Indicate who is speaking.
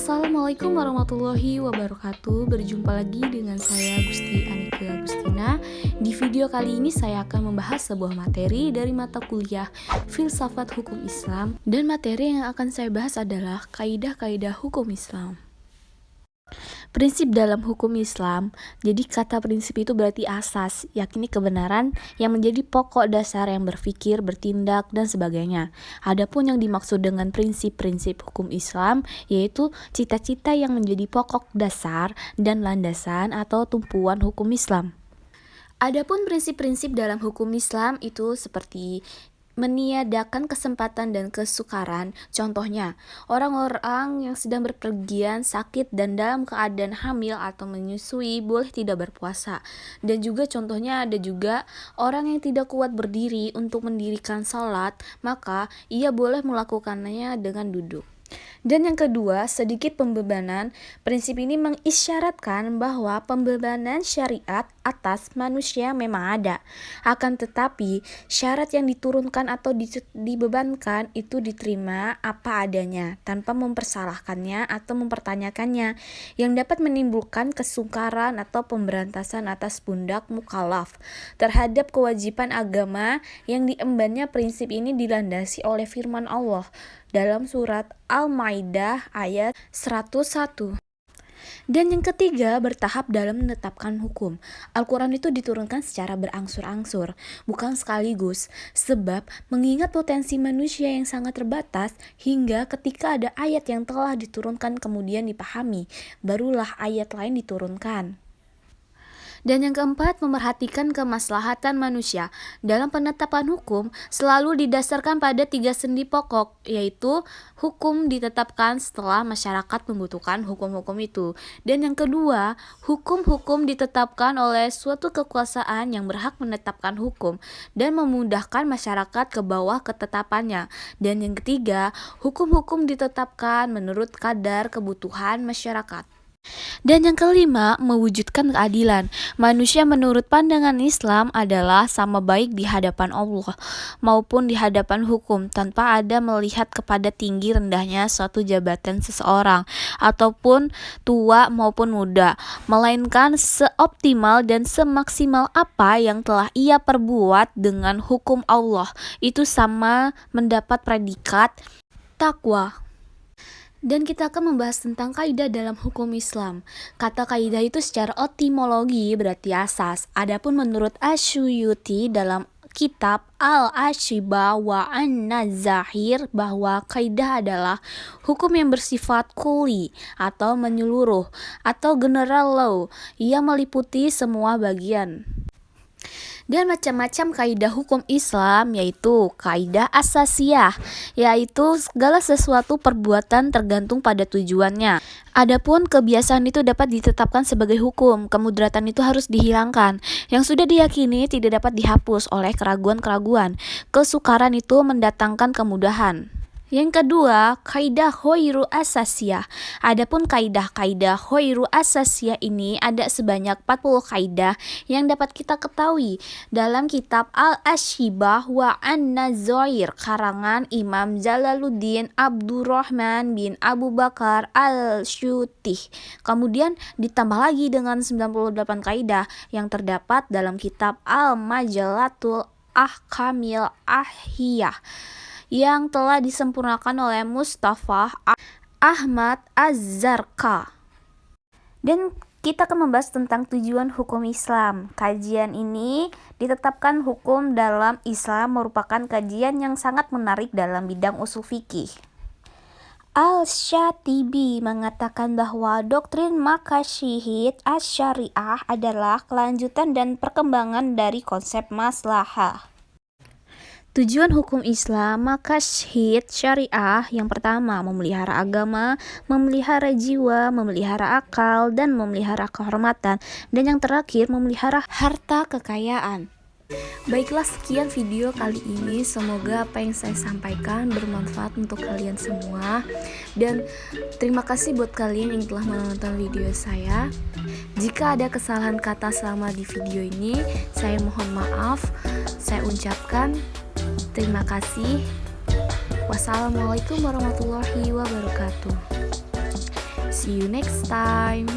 Speaker 1: Assalamualaikum warahmatullahi wabarakatuh. Berjumpa lagi dengan saya Gusti Anike Agustina. Di video kali ini saya akan membahas sebuah materi dari mata kuliah Filsafat Hukum Islam. Dan materi yang akan saya bahas adalah kaidah-kaidah hukum Islam. Prinsip dalam hukum Islam. Jadi kata prinsip itu berarti asas, yakni kebenaran yang menjadi pokok dasar yang berpikir, bertindak, dan sebagainya. Adapun yang dimaksud dengan prinsip-prinsip hukum Islam yaitu cita-cita yang menjadi pokok dasar dan landasan atau tumpuan hukum Islam. Adapun prinsip-prinsip dalam hukum Islam itu seperti meniadakan kesempatan dan kesukaran. Contohnya, orang-orang yang sedang berpergian, sakit, dan dalam keadaan hamil atau menyusui boleh tidak berpuasa. Dan juga contohnya ada juga orang yang tidak kuat berdiri untuk mendirikan salat, maka ia boleh melakukannya dengan duduk. Dan yang kedua, sedikit pembebanan. Prinsip ini mengisyaratkan bahwa pembebanan syariat atas manusia memang ada. Akan tetapi, syarat yang diturunkan atau dibebankan itu diterima apa adanya, tanpa mempersalahkannya atau mempertanyakannya, yang dapat menimbulkan kesungkaran atau pemberantasan atas pundak mukallaf terhadap kewajiban agama yang diembannya. Prinsip ini dilandasi oleh firman Allah dalam surat Al-Maidah ayat 101. Dan yang ketiga, bertahap dalam menetapkan hukum. Al-Quran itu diturunkan secara berangsur-angsur, bukan sekaligus, sebab mengingat potensi manusia yang sangat terbatas, hingga ketika ada ayat yang telah diturunkan kemudian dipahami, barulah ayat lain diturunkan. Dan yang keempat, memerhatikan kemaslahatan manusia. Dalam penetapan hukum selalu didasarkan pada 3 sendi pokok, yaitu hukum ditetapkan setelah masyarakat membutuhkan hukum-hukum itu. Dan yang kedua, hukum-hukum ditetapkan oleh suatu kekuasaan yang berhak menetapkan hukum dan memudahkan masyarakat ke bawah ketetapannya. Dan yang ketiga, hukum-hukum ditetapkan menurut kadar kebutuhan masyarakat. Dan yang kelima, mewujudkan keadilan. Manusia menurut pandangan Islam adalah sama baik di hadapan Allah maupun di hadapan hukum, tanpa ada melihat kepada tinggi rendahnya suatu jabatan seseorang ataupun tua maupun muda, melainkan seoptimal dan semaksimal apa yang telah ia perbuat dengan hukum Allah itu sama mendapat predikat takwa. Dan kita akan membahas tentang kaidah dalam hukum Islam. Kata kaidah itu secara etimologi berarti asas. Adapun menurut Asyuyuti dalam kitab Al-Ashiba wa An-Nazahir bahwa kaidah adalah hukum yang bersifat kuli atau menyeluruh atau general law. Ia meliputi semua bagian. Dan macam-macam kaidah hukum Islam yaitu kaidah asasiyah, yaitu segala sesuatu perbuatan tergantung pada tujuannya. Adapun kebiasaan itu dapat ditetapkan sebagai hukum, kemudaratan itu harus dihilangkan. Yang sudah diyakini tidak dapat dihapus oleh keraguan-keraguan. Kesukaran itu mendatangkan kemudahan. Yang kedua, kaidah khairu asasiyah. Adapun kaidah-kaidah khairu asasiyah ini ada sebanyak 40 kaidah yang dapat kita ketahui dalam kitab Al-Ashibah wa An-Nazair karangan Imam Jalaluddin Abdurrahman bin Abu Bakar Al-Syutih. Kemudian ditambah lagi dengan 98 kaidah yang terdapat dalam kitab Al-Majalatul Ahkamil Ahiyah yang telah disempurnakan oleh Mustafa Ahmad Az-Zarqa. Dan kita akan membahas tentang tujuan hukum Islam. Kajian ini ditetapkan hukum dalam Islam merupakan kajian yang sangat menarik dalam bidang usul fikih. Al-Syatibi mengatakan bahwa doktrin maqasyid asy-syariah adalah kelanjutan dan perkembangan dari konsep maslahah. Tujuan hukum Islam, maqasyid syariah yang pertama, memelihara agama, memelihara jiwa, memelihara akal, dan memelihara kehormatan. Dan yang terakhir, memelihara harta kekayaan. Baiklah, sekian video kali ini. Semoga apa yang saya sampaikan bermanfaat untuk kalian semua. Dan terima kasih buat kalian yang telah menonton video saya. Jika ada kesalahan kata selama di video ini, saya mohon maaf. Saya ucapkan terima kasih. Wassalamualaikum warahmatullahi wabarakatuh. See you next time.